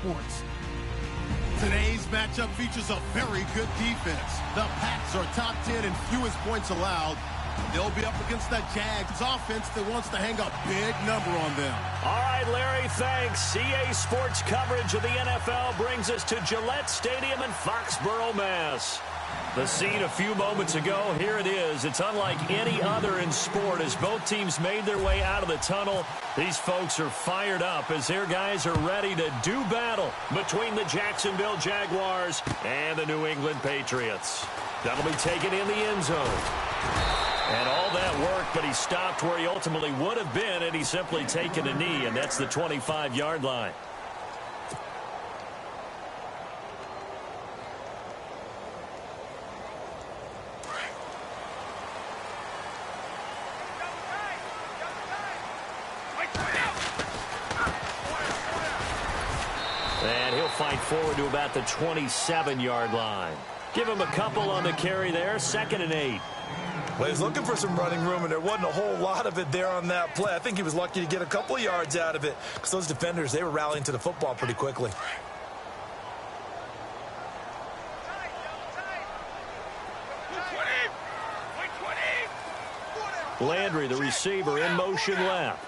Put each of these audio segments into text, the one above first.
sports. Today's matchup features a very good defense. The Pats are top 10 in fewest points allowed. They'll be up against the Jags offense that wants to hang a big number on them. All right, Larry, thanks. CA Sports coverage of the NFL brings us to Gillette Stadium in Foxborough, Mass. The scene a few moments ago, here it is. It's unlike any other in sport as both teams made their way out of the tunnel. These folks are fired up as their guys are ready to do battle between the Jacksonville Jaguars and the New England Patriots. That'll be taken in the end zone. And all that work, but he stopped where he ultimately would have been, and he's simply taken a knee, and that's the 25-yard line. And he'll fight forward to about the 27-yard line. Give him a couple on the carry there, 2nd and 8. Well, he's looking for some running room, and there wasn't a whole lot of it there on that play. I think he was lucky to get a couple of yards out of it because those defenders, they were rallying to the football pretty quickly. Landry, the receiver, in motion left.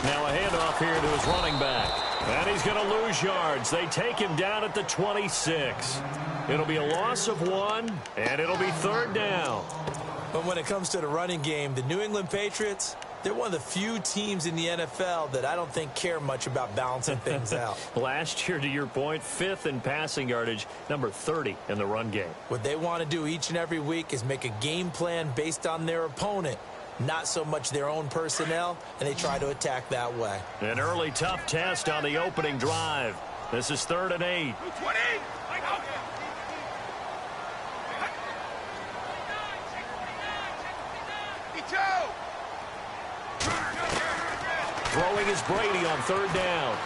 Now a handoff here to his running back. And he's going to lose yards. They take him down at the 26. It'll be a loss of 1, and it'll be 3rd down. But when it comes to the running game, the New England Patriots, they're one of the few teams in the NFL that I don't think care much about balancing things out. Last year, to your point, 5th in passing yardage, number 30 in the run game. What they want to do each and every week is make a game plan based on their opponent, not so much their own personnel, and they try to attack that way. An early tough test on the opening drive. This is 3rd and 8. Throwing is Brady on 3rd down.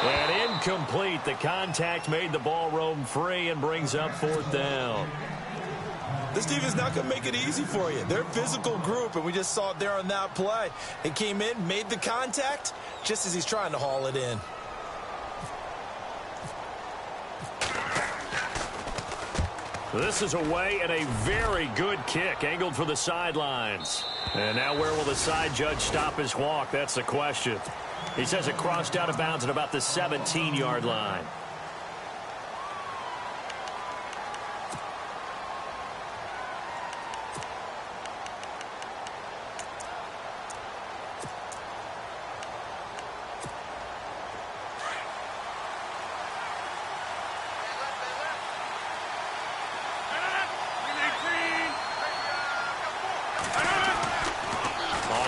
And incomplete. The contact made the ball roam free and brings up 4th down. This team is not going to make it easy for you. They're a physical group, and we just saw it there on that play. They came in, made the contact, just as he's trying to haul it in. This is away and a very good kick, angled for the sidelines. And now where will the side judge stop his walk? That's the question. He says it crossed out of bounds at about the 17-yard line.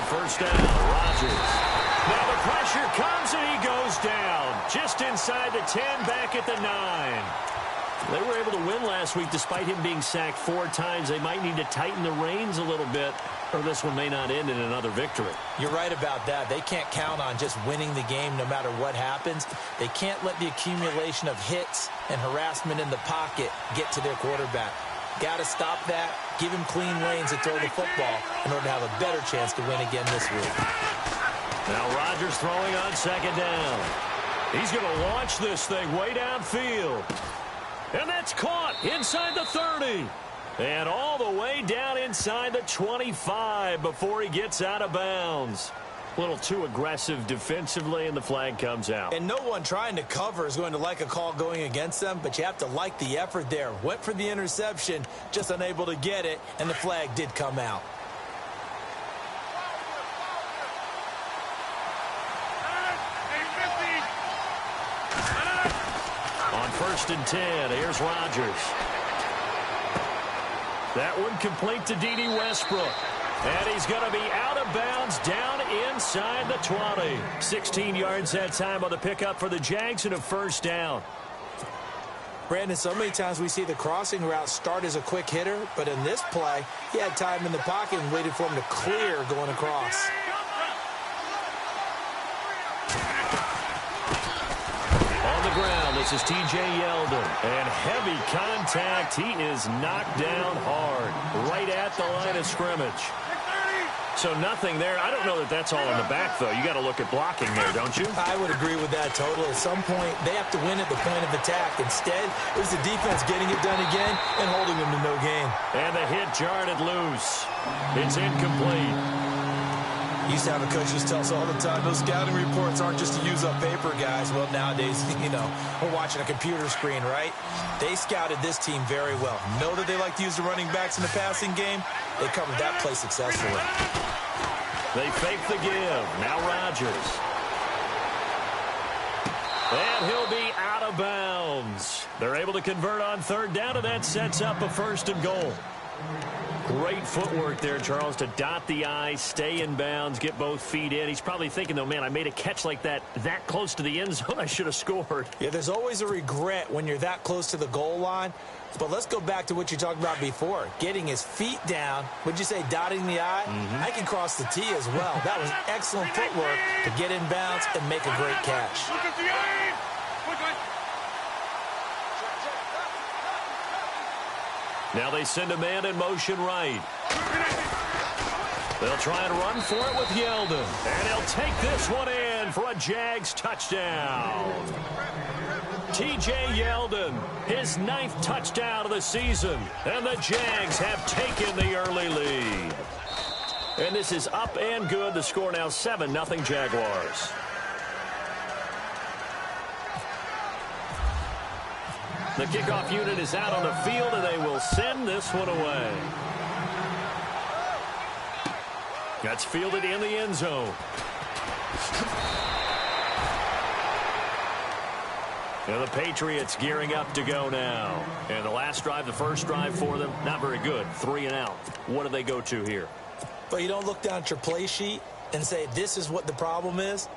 First down, Rodgers. Now the pressure comes and he goes down. Just inside the 10, back at the 9. They were able to win last week despite him being sacked 4 times. They might need to tighten the reins a little bit, or this one may not end in another victory. You're right about that. They can't count on just winning the game no matter what happens. They can't let the accumulation of hits and harassment in the pocket get to their quarterback. Got to stop that, give him clean lanes to throw the football in order to have a better chance to win again this week. Now Rodgers throwing on 2nd down. He's going to launch this thing way downfield. And that's caught inside the 30. And all the way down inside the 25 before he gets out of bounds. A little too aggressive defensively, and the flag comes out. And no one trying to cover is going to like a call going against them, but you have to like the effort there. Went for the interception, just unable to get it, and the flag did come out. On 1st and 10, here's Rodgers. That one complete to D.D. Westbrook. And he's going to be out of bounds down inside the 20. 16 yards that time on the pickup for the Jags and a 1st down. Brandon, so many times we see the crossing route start as a quick hitter, but in this play, he had time in the pocket and waited for him to clear going across. On the ground, this is T.J. Yeldon. And heavy contact. He is knocked down hard right at the line of scrimmage. so nothing there. I don't know that that's all in the back, though. You got to look at blocking there, don't you? I would agree with that totally. At some point, they have to win at the point of attack. Instead, it was the defense getting it done again and holding them to no gain. And the hit jarred it loose. It's incomplete. Used to have a coach just tell us all the time, those scouting reports aren't just to use up paper, guys. Well, nowadays, we're watching a computer screen, right? They scouted this team very well. Know that they like to use the running backs in the passing game. They covered that play successfully. They fake the give. Now Rodgers. And he'll be out of bounds. They're able to convert on third down, and that sets up a 1st and goal. Great footwork there, Charles, to dot the I, stay in bounds, get both feet in. He's probably thinking, though, man, I made a catch like that close to the end zone. I should have scored. Yeah, there's always a regret when you're that close to the goal line. But let's go back to what you talked about before. Getting his feet down. Would you say dotting the I? I can cross the T as well. That was excellent footwork to get in bounds and make a great catch. Now they send a man in motion right. They'll try and run for it with Yeldon. And he'll take this one in for a Jags touchdown. T.J. Yeldon, his 9th touchdown of the season. And the Jags have taken the early lead. And this is up and good. The score now 7-0 Jaguars. The kickoff unit is out on the field, and they will send this one away. That's fielded in the end zone. And the Patriots gearing up to go now. And the last drive, the first drive for them, not very good. 3 and out. What do they go to here? But you don't look down at your play sheet and say, this is what the problem is.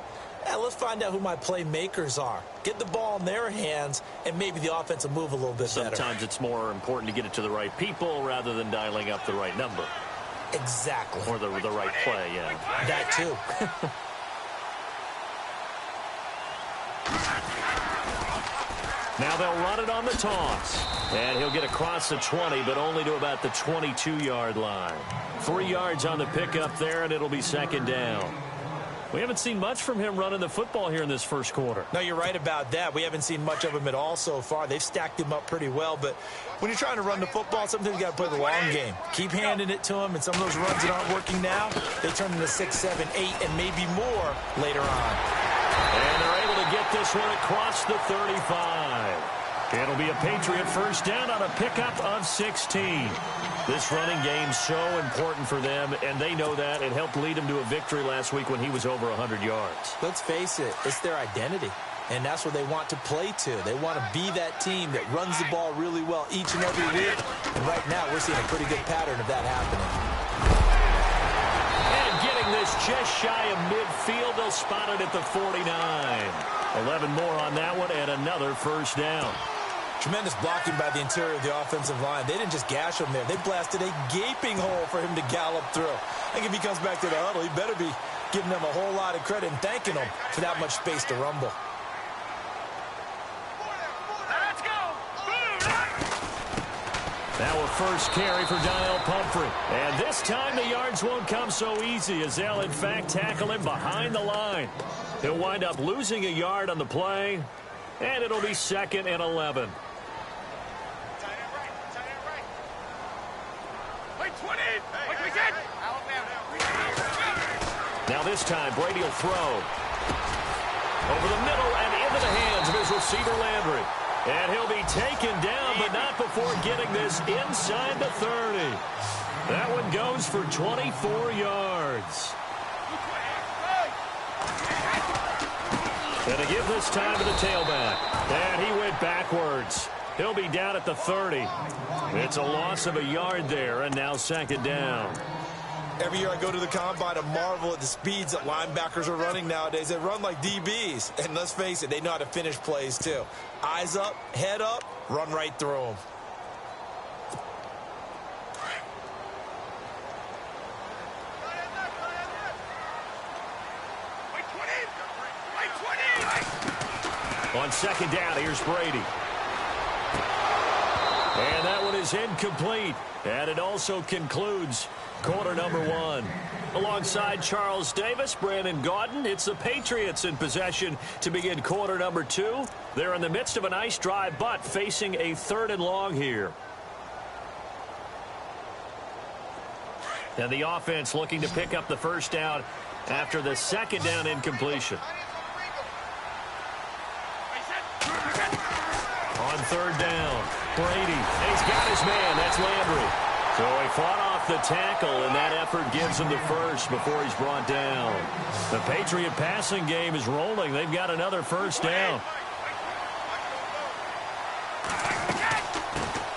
Let's find out who my playmakers are. Get the ball in their hands, and maybe the offense will move a little bit better. Sometimes it's more important to get it to the right people rather than dialing up the right number. Exactly. Or the right play, yeah. That too. Now they'll run it on the toss. And he'll get across the 20, but only to about the 22-yard line. 3 yards on the pickup there, and it'll be 2nd down. We haven't seen much from him running the football here in this first quarter. No, you're right about that. We haven't seen much of him at all so far. They've stacked him up pretty well, but when you're trying to run the football, sometimes you got to play the long game. Keep handing it to him, and some of those runs that aren't working now, they turn into 6, 7, 8, and maybe more later on. And they're able to get this one across the 35. It'll be a Patriot 1st down on a pickup of 16. This running game's so important for them, and they know that. It helped lead them to a victory last week when he was over 100 yards. Let's face it, it's their identity, and that's what they want to play to. They want to be that team that runs the ball really well each and every week, and right now we're seeing a pretty good pattern of that happening. And getting this just shy of midfield, they'll spot it at the 49. 11 more on that one, and another 1st down. Tremendous blocking by the interior of the offensive line. They didn't just gash him there. They blasted a gaping hole for him to gallop through. I think if he comes back to the huddle, he better be giving them a whole lot of credit and thanking them for that much space to rumble. Let's go! Now a first carry for Daniel Pumphrey. And this time the yards won't come so easy as they'll, in fact, tackle him behind the line. He'll wind up losing a yard on the play, and it'll be 2nd and 11. Now this time, Brady will throw. Over the middle and into the hands of his receiver, Landry. And he'll be taken down, but not before getting this inside the 30. That one goes for 24 yards. And to give this time to the tailback. And he went backwards. He'll be down at the 30. It's a loss of a yard there, and now 2nd down. Every year I go to the combine, I marvel at the speeds that linebackers are running nowadays. They run like DBs. And let's face it, they know how to finish plays too. Eyes up, head up, run right through them. On 2nd down, here's Brady. And that one is incomplete. And it also concludes quarter number one. Alongside Charles Davis, Brandon Gaudin, it's the Patriots in possession to begin quarter number two. They're in the midst of a nice drive, but facing a 3rd and long here. And the offense looking to pick up the first down after the 2nd down incompletion. On 3rd down, Brady. And he's got his man. That's Landry. So he fought off the tackle, and that effort gives him the first before he's brought down. The Patriot passing game is rolling. They've got another first down.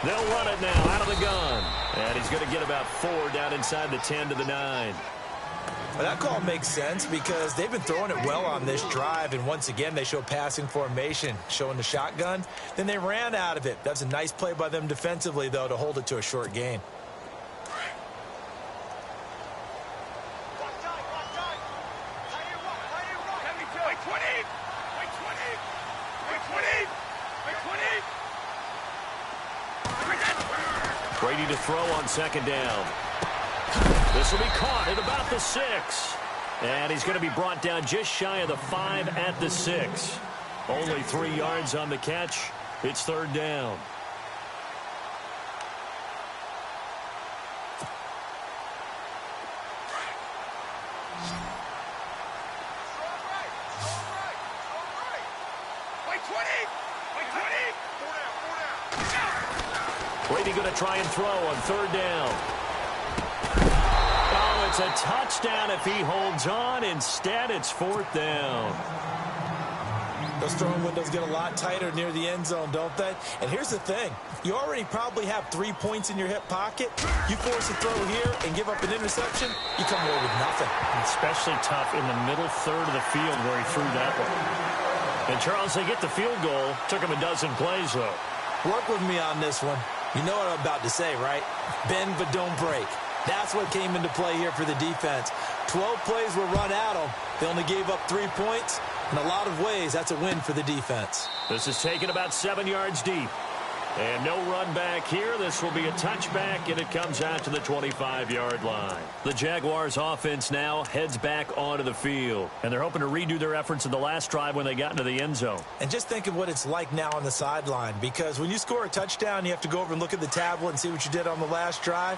They'll run it now out of the gun. And he's going to get about 4 down inside the 10 to the 9. Well, that call makes sense because they've been throwing it well on this drive, and once again they show passing formation, showing the shotgun. Then they ran out of it. That's a nice play by them defensively, though, to hold it to a short gain. Brady to throw on 2nd down. This will be caught at about the 6. And he's going to be brought down just shy of the 5 at the 6. Only 3 yards on the catch. It's 3rd down. Brady going to try and throw on 3rd down. Oh, it's a touchdown if he holds on. Instead, it's 4th down. Those throwing windows get a lot tighter near the end zone, don't they? And here's the thing. You already probably have 3 points in your hip pocket. You force a throw here and give up an interception, you come away with nothing. Especially tough in the middle 3rd of the field where he threw that one. And, Charles, they get the field goal. Took him a dozen plays, though. Work with me on this one. You know what I'm about to say, right? Bend but don't break. That's what came into play here for the defense. 12 plays were run at them. They only gave up 3 points. In a lot of ways, that's a win for the defense. This is taken about 7 yards deep. And no run back here. This will be a touchback, and it comes out to the 25-yard line. The Jaguars offense now heads back onto the field. And they're hoping to redo their efforts in the last drive when they got into the end zone. And just think of what it's like now on the sideline. Because when you score a touchdown, you have to go over and look at the tablet and see what you did on the last drive.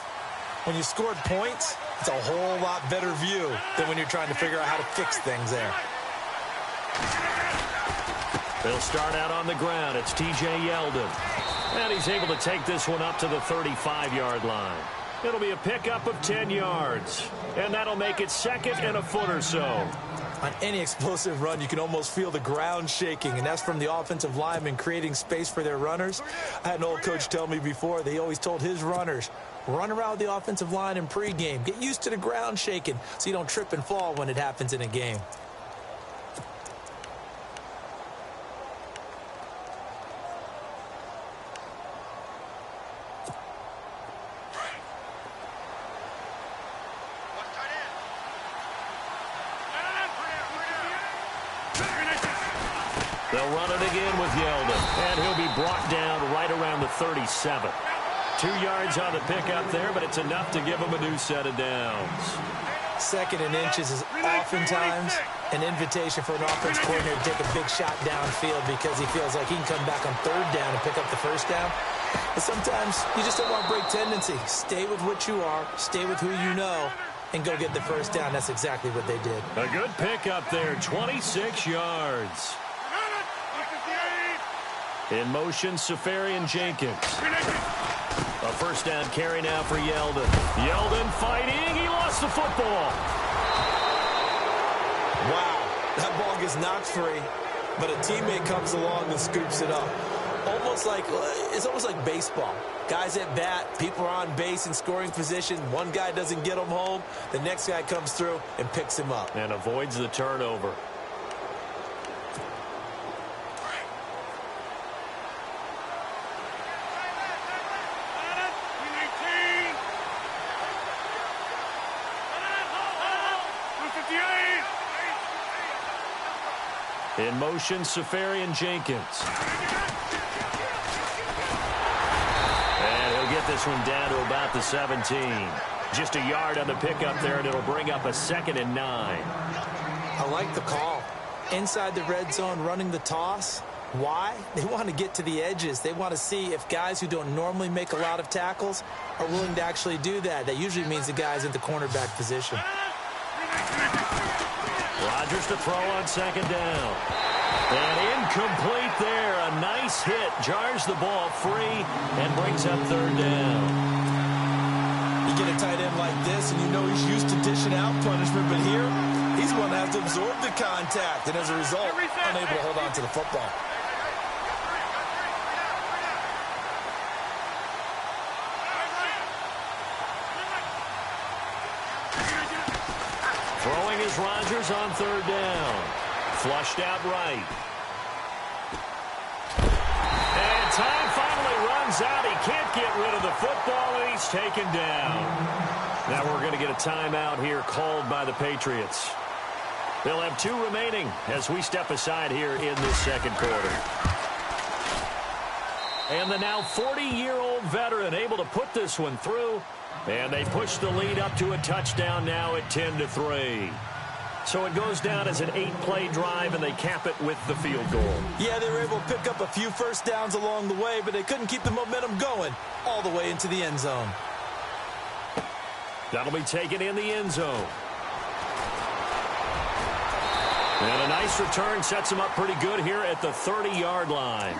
When you scored points, it's a whole lot better view than when you're trying to figure out how to fix things there. They'll start out on the ground. It's T.J. Yeldon. And he's able to take this one up to the 35-yard line. It'll be a pickup of 10 yards. And that'll make it 2nd and a foot or so. On any explosive run, you can almost feel the ground shaking, and that's from the offensive linemen creating space for their runners. I had an old coach tell me before, they always told his runners, run around the offensive line in pregame. Get used to the ground shaking so you don't trip and fall when it happens in a game. They'll run it again with Yeldon, and he'll be brought down right around the 37. 2 yards on the pickup there, but it's enough to give him a new set of downs. 2nd and inches is oftentimes an invitation for an offense coordinator to take a big shot downfield because he feels like he can come back on 3rd down and pick up the first down. But sometimes you just don't want to break tendency. Stay with what you are, stay with who you know, and go get the first down. That's exactly what they did. A good pickup there, 26 yards. In motion, Safarian Jenkins. A first down carry now for Yeldon. Yeldon fighting. He lost the football. Wow. That ball gets knocked free, but a teammate comes along and scoops it up. It's almost like baseball. Guys at bat, people are on base in scoring position. One guy doesn't get him home. The next guy comes through and picks him up. And avoids the turnover. In motion, Safarian Jenkins. this one down to about the 17. Just a yard on the pickup there, and it'll bring up a 2nd and 9. I like the call. Inside the red zone, running the toss. Why? They want to get to the edges. They want to see if guys who don't normally make a lot of tackles are willing to actually do that. That usually means the guy's in the cornerback position. Rodgers to throw on 2nd down. And incomplete there. A nice hit. Jars the ball free and brings up 3rd down. You get a tight end like this, and you know he's used to dishing out punishment, but here, he's the one that has to absorb the contact, and as a result, unable to hold on to the football. Throwing is Rodgers on 3rd down. Flushed out right. And time finally runs out. He can't get rid of the football, and he's taken down. Now we're going to get a timeout here called by the Patriots. They'll have 2 remaining as we step aside here in this 2nd quarter. And the now 40-year-old veteran able to put this one through. And they push the lead up to a touchdown now at 10-3. So it goes down as an 8-play drive, and they cap it with the field goal. Yeah, they were able to pick up a few first downs along the way, but they couldn't keep the momentum going all the way into the end zone. That'll be taken in the end zone. And a nice return sets them up pretty good here at the 30-yard line.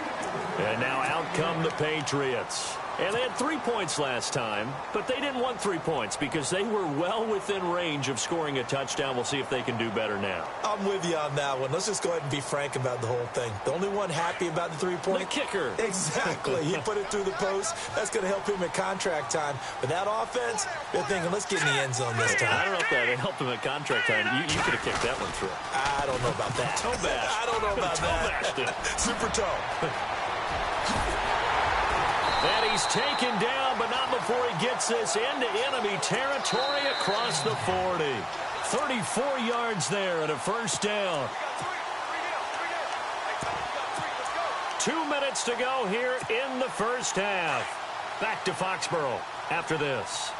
And now out come the Patriots. And they had 3 points last time, but they didn't want 3 points because they were well within range of scoring a touchdown. We'll see if they can do better now. I'm with you on that one. Let's just go ahead and be frank about the whole thing. The only one happy about the 3-point? The kicker. Exactly. He put it through the post. That's going to help him at contract time. But that offense, they're thinking, let's get in the end zone this time. I don't know if that helped him at contract time. You could have kicked that one through. I don't know about that. Toe bash. I don't know about that. Super toe. And he's taken down, but not before he gets this into enemy territory across the 40. 34 yards there at a 1st down. 2 minutes to go here in the 1st half. Back to Foxborough after this.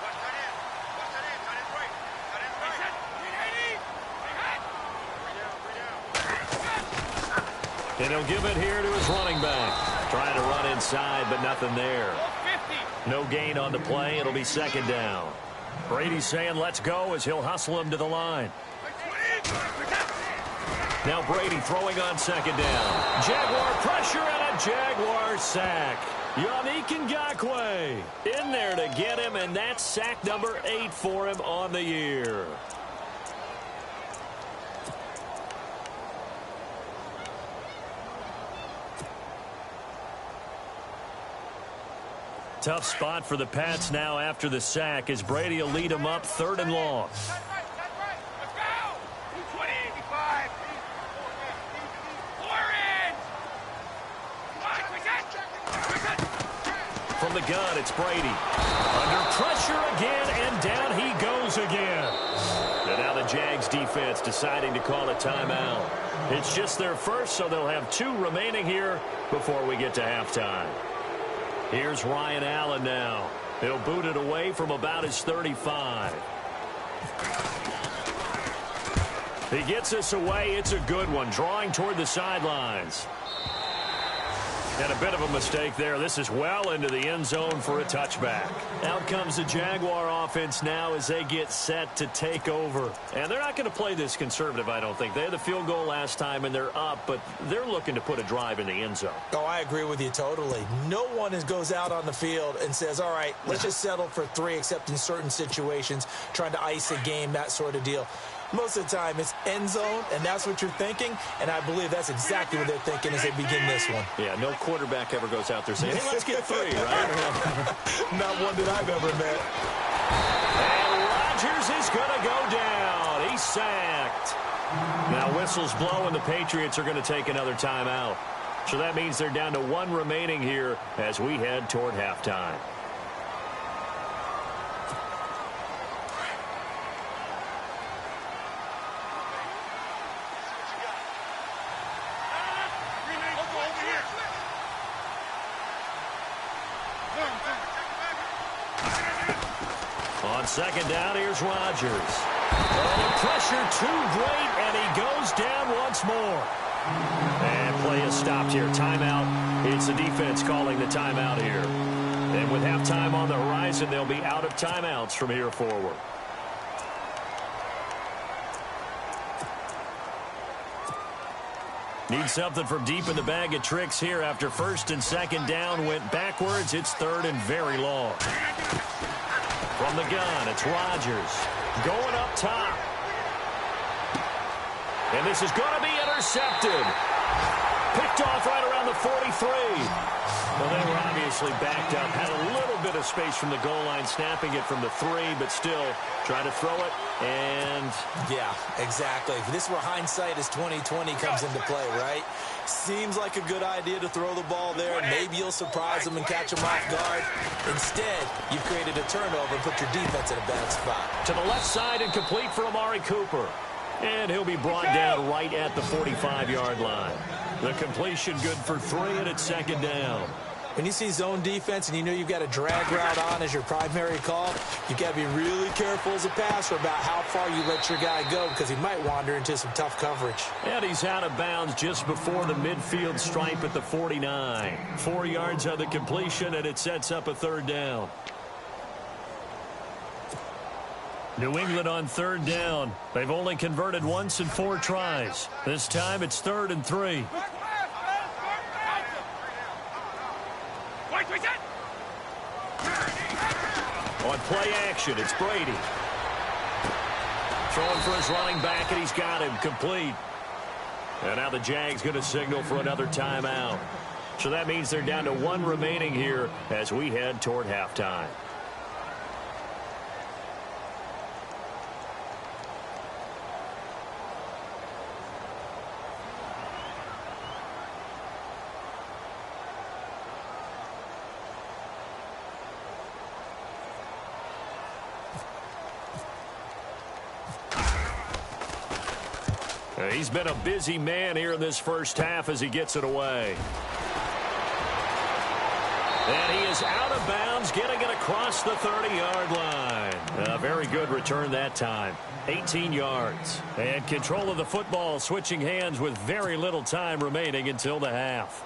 And he'll give it here to his running back. Trying to run inside, but nothing there. No gain on the play. It'll be 2nd down. Brady's saying let's go as he'll hustle him to the line. Now Brady throwing on 2nd down. Jaguar pressure and a Jaguar sack. Yannick Ngakoue in there to get him, and that's sack number 8 for him on the year. Tough spot for the Pats now after the sack as Brady will lead them up 3rd and long. From the gun, it's Brady. Under pressure again, and down he goes again. And now the Jags defense deciding to call a timeout. It's just their first, so they'll have 2 remaining here before we get to halftime. Here's Ryan Allen now. He'll boot it away from about his 35. He gets us away. It's a good one. Drawing toward the sidelines. And a bit of a mistake there. This is well into the end zone for a touchback. Out comes the Jaguar offense now as they get set to take over. And they're not going to play this conservative, I don't think. They had the field goal last time, and they're up, but they're looking to put a drive in the end zone. Oh, I agree with you totally. No one goes out on the field and says, all right, let's just settle for 3, except in certain situations, trying to ice a game, that sort of deal. Most of the time, it's end zone, and that's what you're thinking, and I believe that's exactly what they're thinking as they begin this one. Yeah, no quarterback ever goes out there saying, hey, let's get 3, right? Not one that I've ever met. And Rodgers is going to go down. He's sacked. Now whistles blow, and the Patriots are going to take another timeout. So that means they're down to 1 remaining here as we head toward halftime. On second down, here's Rodgers. Oh, the pressure too great, and he goes down once more. And play is stopped here. Timeout. It's the defense calling the timeout here. And with halftime on the horizon, they'll be out of timeouts from here forward. Need something from deep in the bag of tricks here after first and second down went backwards. It's third and very long. From the gun, it's Rodgers going up top. And this is going to be intercepted. Picked off right around the 43. Well, they were obviously backed up. Had a little bit of space from the goal line, snapping it from the 3, but still trying to throw it. And yeah, exactly. If this were hindsight as 2020 comes into play, right? Seems like a good idea to throw the ball there. Maybe you'll surprise them and catch them off guard. Instead, you've created a turnover and put your defense in a bad spot. To the left side and complete for Amari Cooper. And he'll be brought down right at the 45-yard line. The completion good for 3, and it's second down. When you see zone defense and you know you've got a drag route on as your primary call, you've got to be really careful as a passer about how far you let your guy go because he might wander into some tough coverage. And he's out of bounds just before the midfield stripe at the 49. 4 yards on the completion, and it sets up a third down. New England on third down. They've only converted once in 4 tries. This time it's 3rd and 3. On play action, it's Brady. Throwing for his running back, and he's got him complete. And now the Jags going to signal for another timeout. So that means they're down to 1 remaining here as we head toward halftime. He's been a busy man here in this first half as he gets it away. And he is out of bounds, getting it across the 30-yard line. A very good return that time. 18 yards. And control of the football, switching hands with very little time remaining until the half.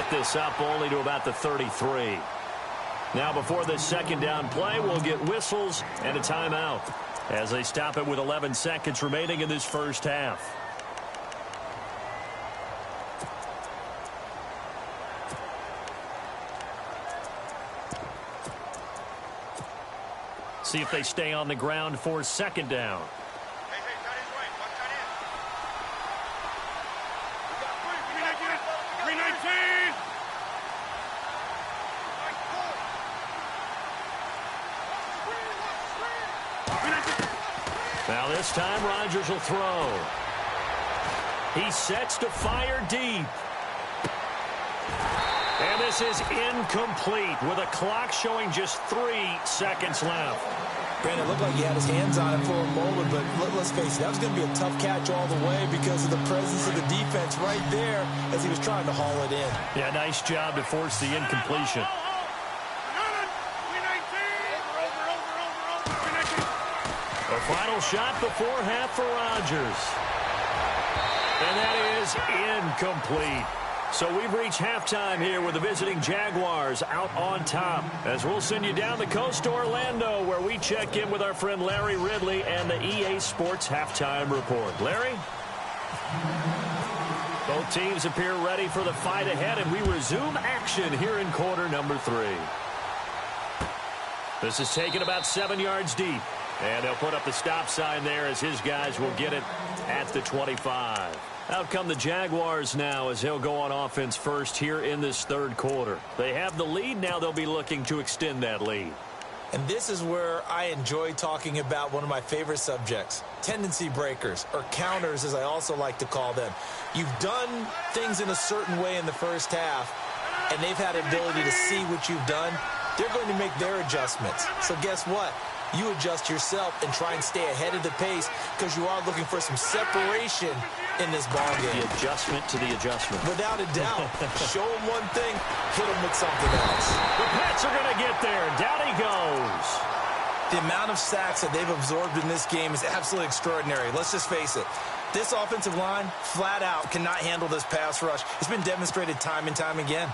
This up only to about the 33. Now before this second down play, we'll get whistles and a timeout as they stop it with 11 seconds remaining in this first half. See if they stay on the ground for second down. Now this time Rodgers will throw. He sets to fire deep. And this is incomplete with a clock showing just 3 seconds left. Brandon, it looked like he had his hands on it for a moment, but let's face it, that was going to be a tough catch all the way because of the presence of the defense right there as he was trying to haul it in. Yeah, nice job to force the incompletion. The final shot before half for Rodgers. And that is incomplete. So we've reached halftime here with the visiting Jaguars out on top. As we'll send you down the coast to Orlando where we check in with our friend Larry Ridley and the EA Sports Halftime Report. Larry? Both teams appear ready for the fight ahead, and we resume action here in quarter number 3. This is taken about 7 yards deep. And they'll put up the stop sign there as his guys will get it at the 25. Out come the Jaguars now as he'll go on offense first here in this third quarter. They have the lead. Now they'll be looking to extend that lead. And this is where I enjoy talking about one of my favorite subjects, tendency breakers, or counters as I also like to call them. You've done things in a certain way in the first half, and they've had the ability to see what you've done. They're going to make their adjustments. So guess what? You adjust yourself and try and stay ahead of the pace because you are looking for some separation in this ballgame. The adjustment to the adjustment. Without a doubt. Show them one thing, hit them with something else. The Pats are going to get there. Down he goes. The amount of sacks that they've absorbed in this game is absolutely extraordinary. Let's just face it. This offensive line, flat out, cannot handle this pass rush. It's been demonstrated time and time again.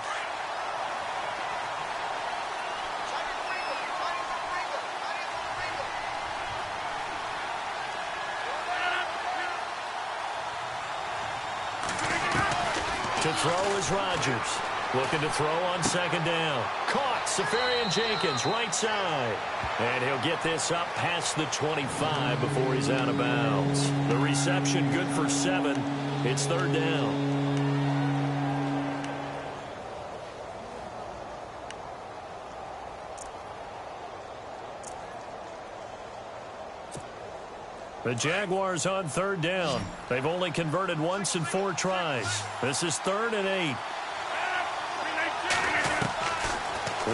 To throw is Rodgers. Looking to throw on second down. Caught. Safarian Jenkins, right side. And he'll get this up past the 25 before he's out of bounds. The reception good for 7. It's third down. The Jaguars on third down. They've only converted once in 4 tries. This is 3rd and 8.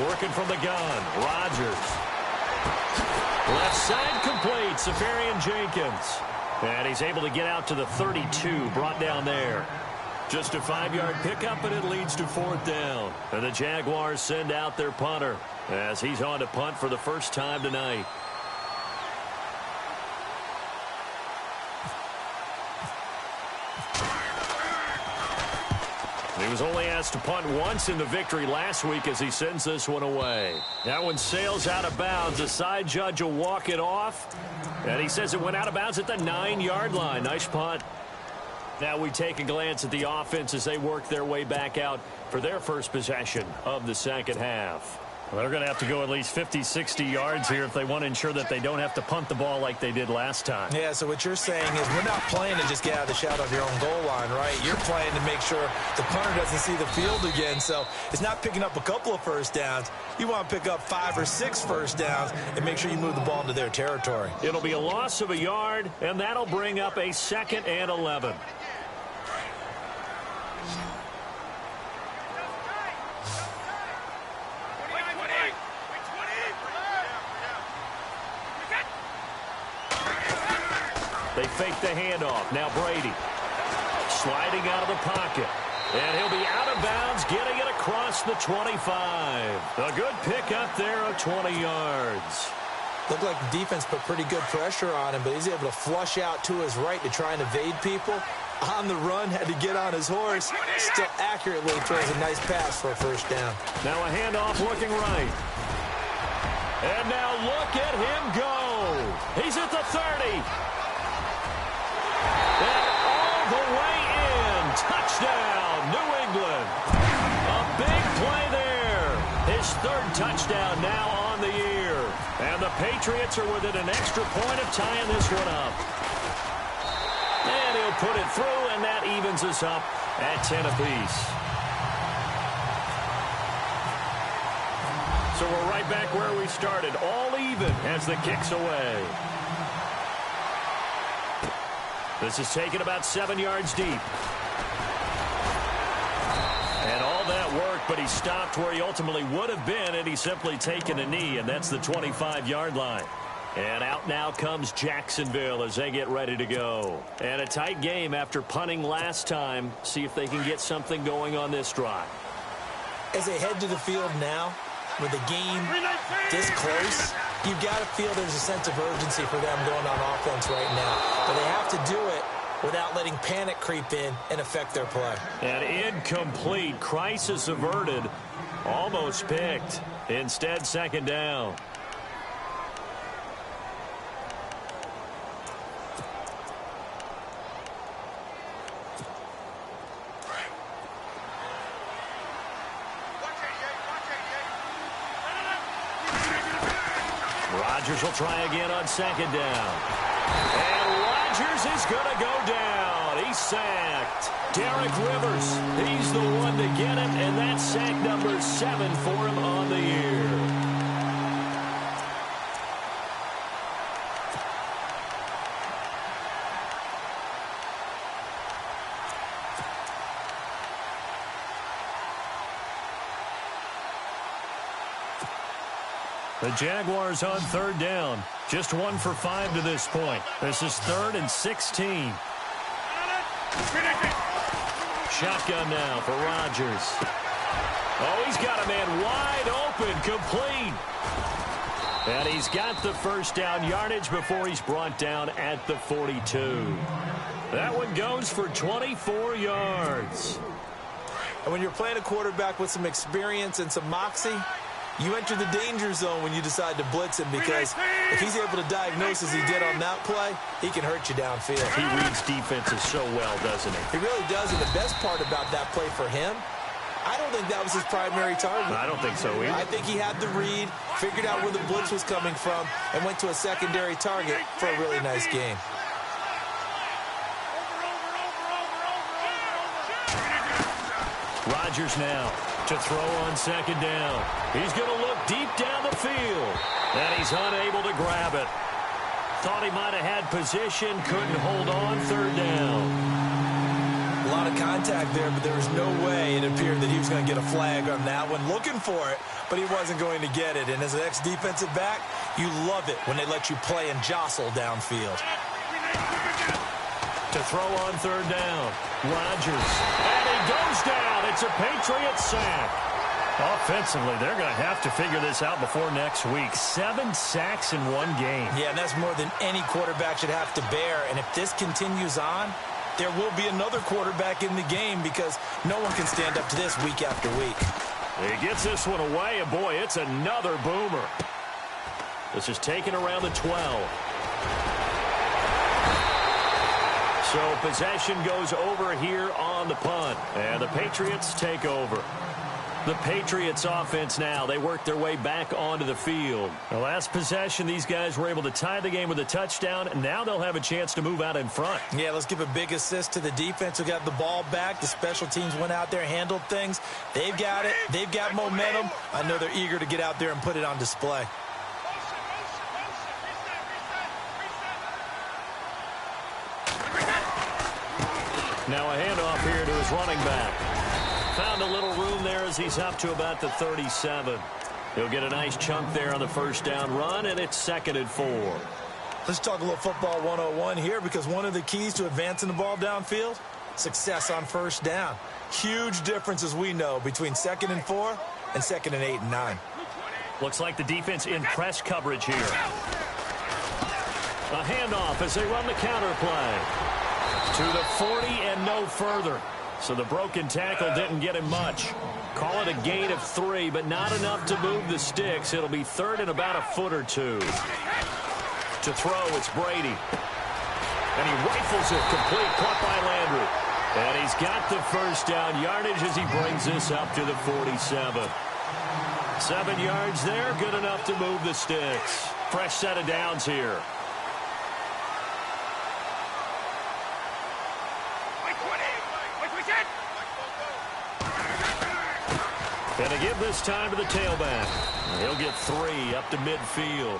Working from the gun. Rodgers. Left side complete. Safarian Jenkins. And he's able to get out to the 32. Brought down there. Just a 5-yard pickup, and it leads to 4th down. And the Jaguars send out their punter as he's on to punt for the first time tonight. He was only asked to punt once in the victory last week as he sends this one away. That one sails out of bounds. The side judge will walk it off. And he says it went out of bounds at the 9-yard line. Nice punt. Now we take a glance at the offense as they work their way back out for their first possession of the second half. Well, they're going to have to go at least 50, 60 yards here if they want to ensure that they don't have to punt the ball like they did last time. Yeah, so what you're saying is we're not playing to just get out of the shadow of your own goal line, right? You're playing to make sure the punter doesn't see the field again. So it's not picking up a couple of first downs. You want to pick up 5 or 6 first downs and make sure you move the ball into their territory. It'll be a loss of a yard, and that'll bring up a 2nd and 11. They fake the handoff. Now Brady sliding out of the pocket. And he'll be out of bounds, getting it across the 25. A good pickup there of 20 yards. Looked like the defense put pretty good pressure on him, but he's able to flush out to his right to try and evade people. On the run, had to get on his horse. Still accurately throws a nice pass for a first down. Now a handoff looking right. And now look at him go. He's at the 30. And all the way in. Touchdown, New England. A big play there. His 3rd touchdown now on the year. And the Patriots are within an extra point of tying this one up. And he'll put it through, and that evens us up at 10 apiece. So we're right back where we started, all even as the kick's away. This is taken about 7 yards deep. And all that work, but he stopped where he ultimately would have been, and he's simply taken a knee, and that's the 25-yard line. And out now comes Jacksonville as they get ready to go. And a tight game after punting last time. See if they can get something going on this drive. As they head to the field now, with the game this close, you've got to feel there's a sense of urgency for them going on offense right now. But they have to do it without letting panic creep in and affect their play. And incomplete. Crisis averted. Almost picked. Instead, 2nd down. Rodgers will try again on 2nd down. And Rodgers is going to go down. He's sacked. Derek Rivers, he's the one to get him, and that's sack number 7 for him on the year. The Jaguars on third down. Just 1 for 5 to this point. This is 3rd and 16. Shotgun now for Rodgers. Oh, he's got a man wide open, complete. And he's got the first down yardage before he's brought down at the 42. That one goes for 24 yards. And when you're playing a quarterback with some experience and some moxie, you enter the danger zone when you decide to blitz him, because if he's able to diagnose as he did on that play, he can hurt you downfield. He reads defenses so well, doesn't he? He really does, and the best part about that play for him, I don't think that was his primary target. I don't think so either. I think he had the read, figured out where the blitz was coming from, and went to a secondary target for a really nice game. Rodgers now to throw on second down. He's going to look deep down the field, and he's unable to grab it. Thought he might have had position, couldn't hold on, third down. A lot of contact there, but there was no way it appeared that he was going to get a flag on that one. Looking for it, but he wasn't going to get it. And as an ex-defensive back, you love it when they let you play and jostle downfield. To throw on third down, Rodgers. And he goes down. It's a Patriots sack. Offensively, they're going to have to figure this out before next week. 7 sacks in one game. Yeah, and that's more than any quarterback should have to bear. And if this continues on, there will be another quarterback in the game, because no one can stand up to this week after week. He gets this one away, and boy, it's another boomer. This is taken around the 12. So possession goes over here on the punt, and the Patriots take over. The Patriots offense now, they work their way back onto the field. The last possession, these guys were able to tie the game with a touchdown, and now they'll have a chance to move out in front. Yeah, let's give a big assist to the defense who got the ball back. The special teams went out there, handled things. They've got it. They've got momentum. I know they're eager to get out there and put it on display. Now a handoff here to his running back. Found a little room there as he's up to about the 37. He'll get a nice chunk there on the first down run, and it's 2nd and 4. Let's talk a little football 101 here, because one of the keys to advancing the ball downfield, success on first down. Huge difference, as we know, between 2nd and 4 and 2nd and 8 and 9. Looks like the defense in press coverage here. A handoff as they run the counter play. To the 40 and no further. So the broken tackle didn't get him much. Call it a gain of 3, but not enough to move the sticks. It'll be 3rd and about a foot or 2. To throw, it's Brady. And he rifles it, complete, caught by Landry. And he's got the first down yardage as he brings this up to the 47. 7 yards there, good enough to move the sticks. Fresh set of downs here. And to give this time to the tailback. He'll get 3 up to midfield.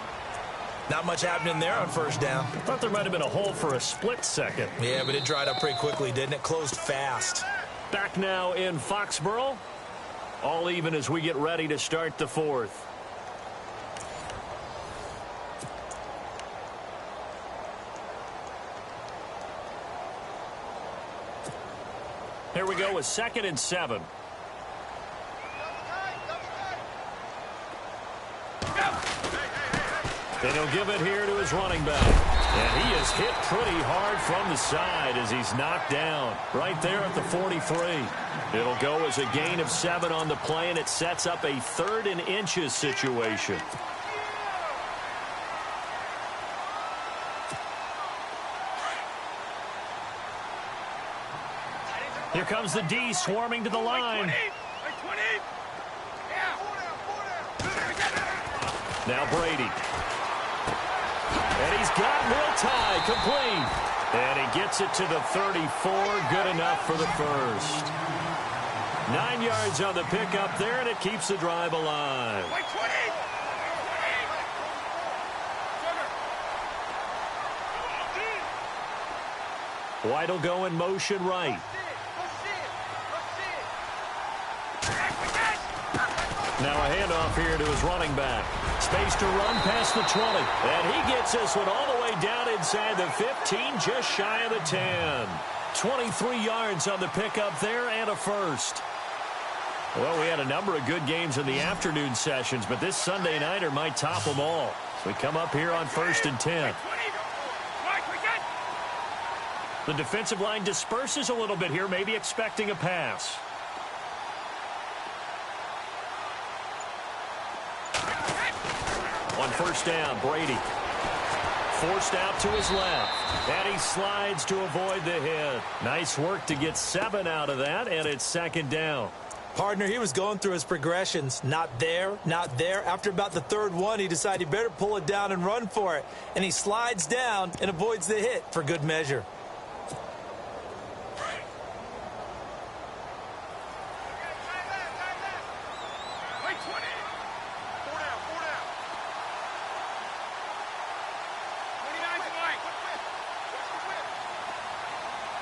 Not much happening there on first down. Thought there might have been a hole for a split second. Yeah, but it dried up pretty quickly, didn't it? Closed fast. Back now in Foxborough. All even as we get ready to start the 4th. Here we go with 2nd and 7. And he'll give it here to his running back. And he is hit pretty hard from the side as he's knocked down right there at the 43. It'll go as a gain of 7 on the play, and it sets up a 3rd and inches situation. Here comes the D swarming to the line. Now Brady. And he's got Will Tye complete. And he gets it to the 34. Good enough for the first. 9 yards on the pickup there, and it keeps the drive alive. White will go in motion right. Now a handoff here to his running back. Space to run past the 20. And he gets this one all the way down inside the 15, just shy of the 10. 23 yards on the pickup there and a first. Well, we had a number of good games in the afternoon sessions, but this Sunday nighter might top them all. So we come up here on 1st and 10. The defensive line disperses a little bit here, maybe expecting a pass. On 1st down, Brady. Forced out to his left. And he slides to avoid the hit. Nice work to get 7 out of that, and it's 2nd down. Partner, he was going through his progressions. Not there, not there. After about the 3rd one, he decided he better pull it down and run for it. And he slides down and avoids the hit for good measure.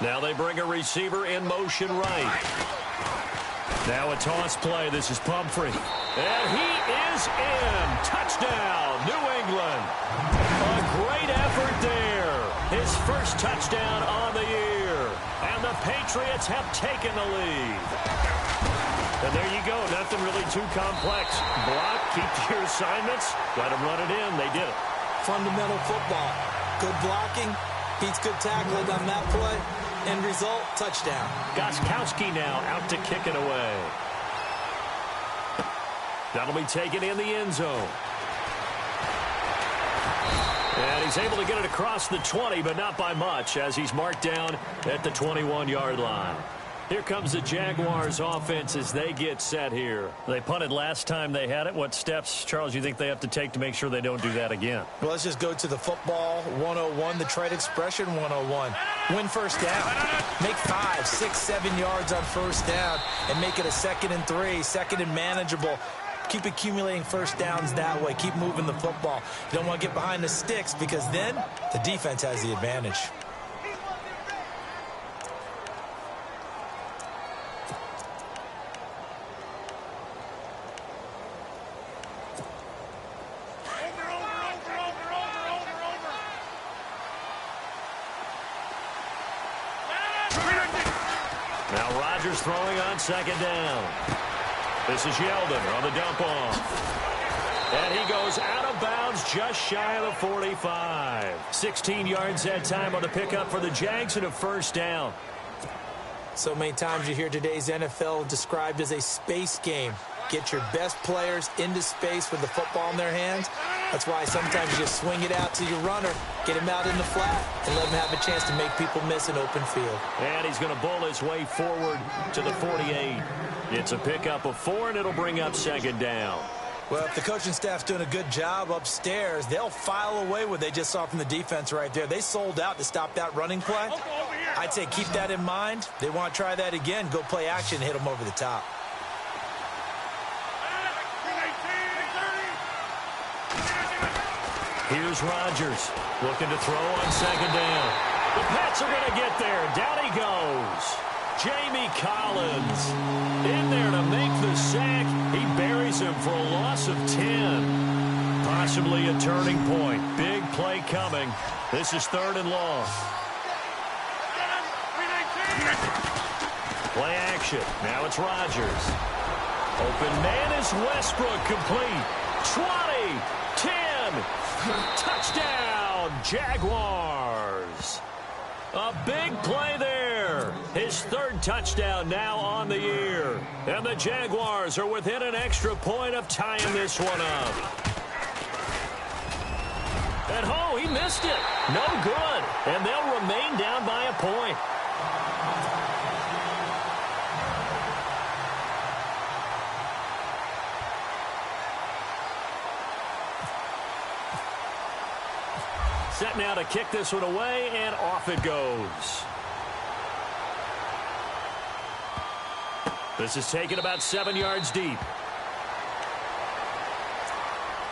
Now they bring a receiver in motion right. Now a toss play. This is Pumphrey. And he is in. Touchdown, New England. A great effort there. His first touchdown on the year. And the Patriots have taken the lead. And there you go. Nothing really too complex. Block, keep to your assignments. Let them run it in. They did it. Fundamental football. Good blocking. Beats good tackling on that play. End result, touchdown. Gostkowski now out to kick it away. That'll be taken in the end zone. And he's able to get it across the 20, but not by much, as he's marked down at the 21-yard line. Here comes the Jaguars offense as they get set here. They punted last time they had it. What steps, Charles, you think they have to take to make sure they don't do that again? Well, let's just go to the football 101, the trade expression 101. Win 1st down. Make 5, 6, 7 yards on 1st down and make it a 2nd and 3, 2nd and manageable. Keep accumulating 1st downs that way. Keep moving the football. You don't want to get behind the sticks because then the defense has the advantage. Throwing on 2nd down. This is Yeldon on the dump off. And he goes out of bounds just shy of the 45. 16 yards that time on the pickup for the Jags and a 1st down. So many times you hear today's NFL described as a space game. Get your best players into space with the football in their hands. That's why sometimes you just swing it out to your runner, get him out in the flat, and let him have a chance to make people miss an open field. And he's going to bull his way forward to the 48. It's a pickup of 4, and it'll bring up 2nd down. Well, if the coaching staff's doing a good job upstairs, they'll file away what they just saw from the defense right there. They sold out to stop that running play. I'd say keep that in mind. They want to try that again. Go play action, hit them over the top. Here's Rodgers looking to throw on 2nd down. The Pats are going to get there. Down he goes. Jamie Collins in there to make the sack. He buries him for a loss of 10. Possibly a turning point. Big play coming. This is 3rd and long. Play action. Now it's Rodgers. Open man is Westbrook, complete. 20, 10. Touchdown, Jaguars. A big play there. His 3rd touchdown now on the year. And the Jaguars are within an extra point of tying this one up. And oh, he missed it. No good. And they'll remain down by a point. Set now to kick this one away, and off it goes. This is taken about 7 yards deep.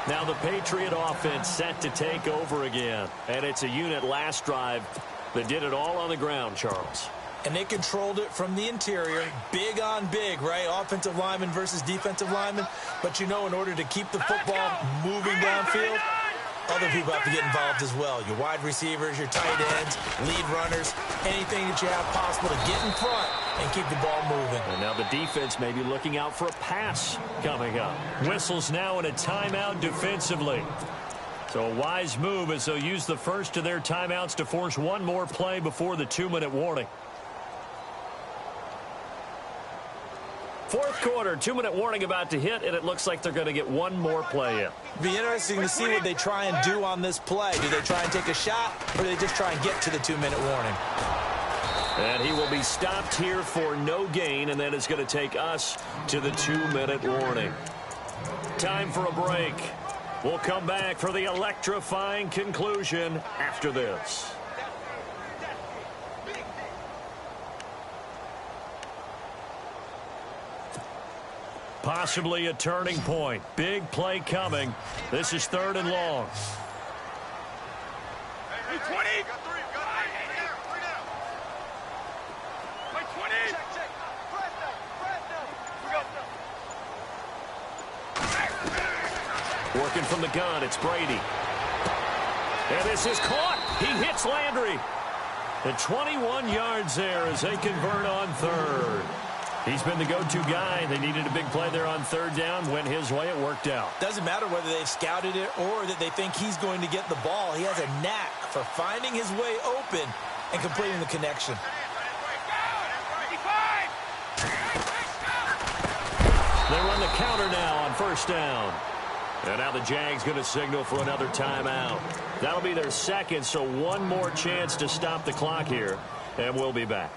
Now the Patriot offense set to take over again. And it's a unit last drive that did it all on the ground, Charles. And they controlled it from the interior, big on big, right? Offensive lineman versus defensive lineman. But, you know, in order to keep the football moving downfield, other people have to get involved as well. Your wide receivers, your tight ends, lead runners, anything that you have possible to get in front and keep the ball moving. And now the defense may be looking out for a pass coming up. Whistles now in a timeout defensively. So a wise move as they'll use the first of their timeouts to force one more play before the 2-minute warning. Fourth quarter, 2-minute warning about to hit, and it looks like they're going to get one more play in. Be interesting to see what they try and do on this play. Do they try and take a shot, or do they just try and get to the 2-minute warning? And he will be stopped here for no gain, and that is going to take us to the 2-minute warning. Time for a break. We'll come back for the electrifying conclusion after this. Possibly a turning point. Big play coming. This is 3rd and long. 20. Working from the gun, it's Brady. And this is caught. He hits Landry. And 21 yards there as they convert on 3rd. He's been the go-to guy. They needed a big play there on 3rd down. Went his way. It worked out. Doesn't matter whether they've scouted it or that they think he's going to get the ball. He has a knack for finding his way open and completing the connection. They run the counter now on 1st down. And now the Jags going to signal for another timeout. That'll be their second, so one more chance to stop the clock here. And we'll be back.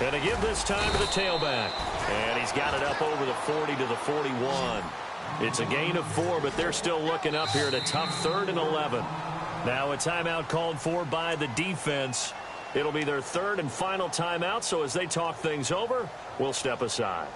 And to give this time to the tailback. And he's got it up over the 40 to the 41. It's a gain of 4, but they're still looking up here at a tough 3rd and 11. Now a timeout called for by the defense. It'll be their 3rd and final timeout, so as they talk things over, we'll step aside.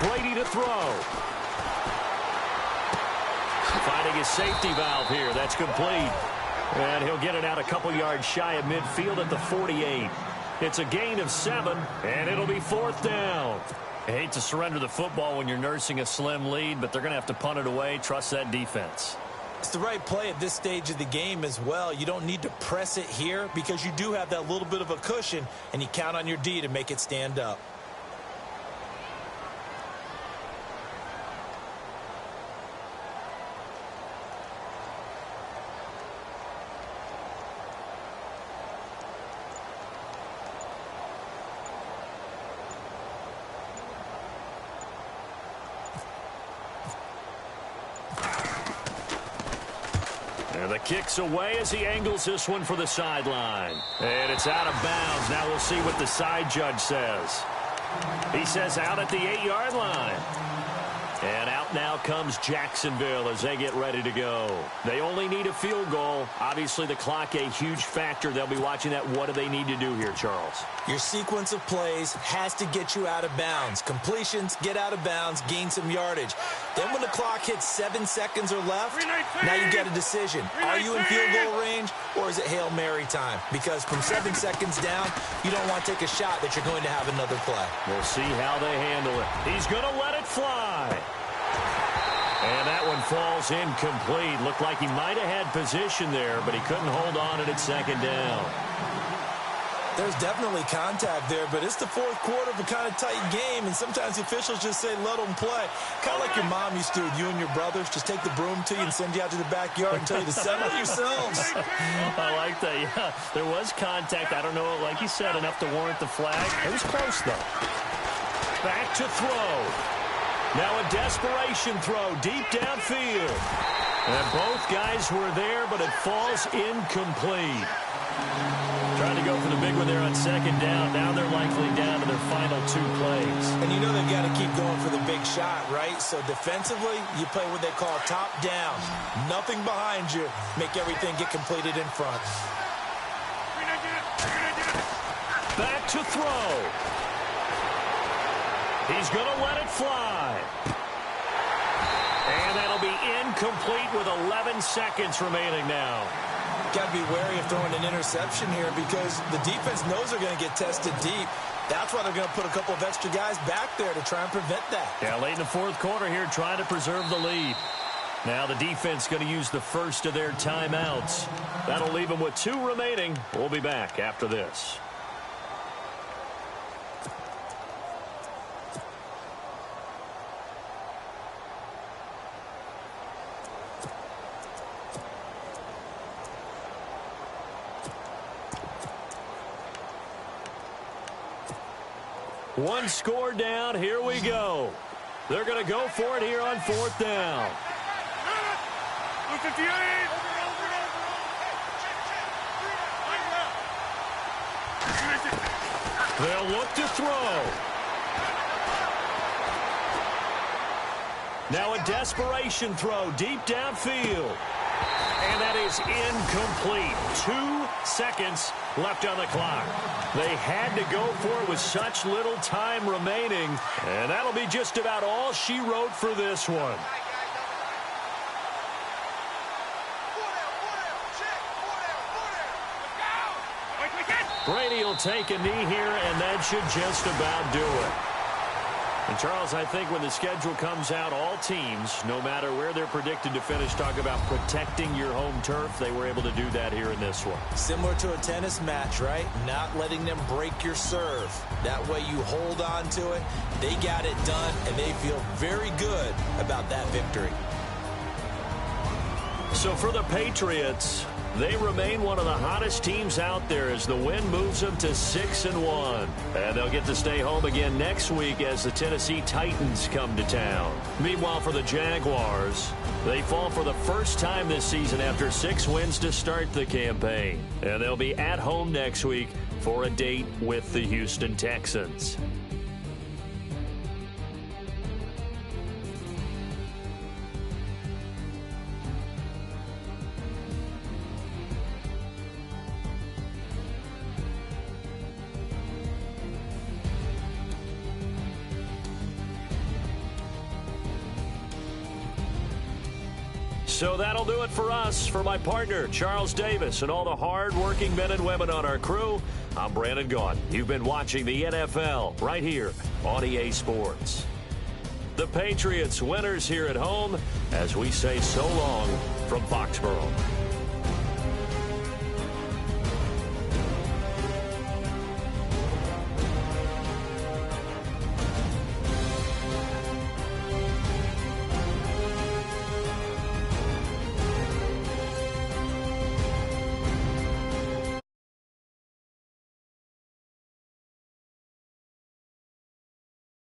Brady to throw. Finding his safety valve here. That's complete. And he'll get it out a couple yards shy of midfield at the 48. It's a gain of 7, and it'll be 4th down. I hate to surrender the football when you're nursing a slim lead, but they're going to have to punt it away. Trust that defense. It's the right play at this stage of the game as well. You don't need to press it here because you do have that little bit of a cushion, and you count on your D to make it stand up. And the kick's away as he angles this one for the sideline. And it's out of bounds. Now we'll see what the side judge says. He says out at the 8-yard line. And out now comes Jacksonville as they get ready to go. They only need a field goal. Obviously, the clock a huge factor. They'll be watching that. What do they need to do here, Charles? Your sequence of plays has to get you out of bounds. Completions, get out of bounds, gain some yardage. Then when the clock hits 7 seconds or left, now you get a decision. Are you in field goal range or is it Hail Mary time? Because from 7 seconds down, you don't want to take a shot that you're going to have another play. We'll see how they handle it. He's going to let it fly. And that one falls incomplete. Looked like he might have had position there, but he couldn't hold on at 2nd down. There's definitely contact there, but it's the fourth quarter of a kind of tight game, and sometimes the officials just say, let them play. Kind of like your mom used to do with you and your brothers. Just take the broom to you and send you out to the backyard and tell you to settle yourselves. I like that, yeah. There was contact. I don't know, like you said, enough to warrant the flag. It was close, though. Back to throw. Now a desperation throw deep downfield. And both guys were there, but it falls incomplete. Trying to go for the big one there on second down. Now they're likely down to their final 2 plays. And you know they've got to keep going for the big shot, right? So defensively, you play what they call top down. Nothing behind you. Make everything get completed in front. Back to throw. He's going to let it fly. And that'll be incomplete with 11 seconds remaining now. Got to be wary of throwing an interception here because the defense knows they're going to get tested deep. That's why they're going to put a couple of extra guys back there to try and prevent that. Yeah, late in the fourth quarter here trying to preserve the lead. Now the defense going to use the first of their timeouts. That'll leave them with 2 remaining. We'll be back after this. One score down. Here we go. They're going to go for it here on 4th down. They'll look to throw. Now a desperation throw deep downfield. And that is incomplete. 2 seconds left on the clock. They had to go for it with such little time remaining. And that'll be just about all she wrote for this one. Brady will take a knee here, and that should just about do it. And, Charles, I think when the schedule comes out, all teams, no matter where they're predicted to finish, talk about protecting your home turf. They were able to do that here in this one. Similar to a tennis match, right? Not letting them break your serve. That way you hold on to it. They got it done, and they feel very good about that victory. So for the Patriots, they remain one of the hottest teams out there as the win moves them to 6-1. And they'll get to stay home again next week as the Tennessee Titans come to town. Meanwhile, for the Jaguars, they fall for the first time this season after 6 wins to start the campaign. And they'll be at home next week for a date with the Houston Texans. So that'll do it for us. For my partner, Charles Davis, and all the hard-working men and women on our crew, I'm Brandon Gaudin. You've been watching the NFL right here on EA Sports. The Patriots winners here at home as we say so long from Foxborough.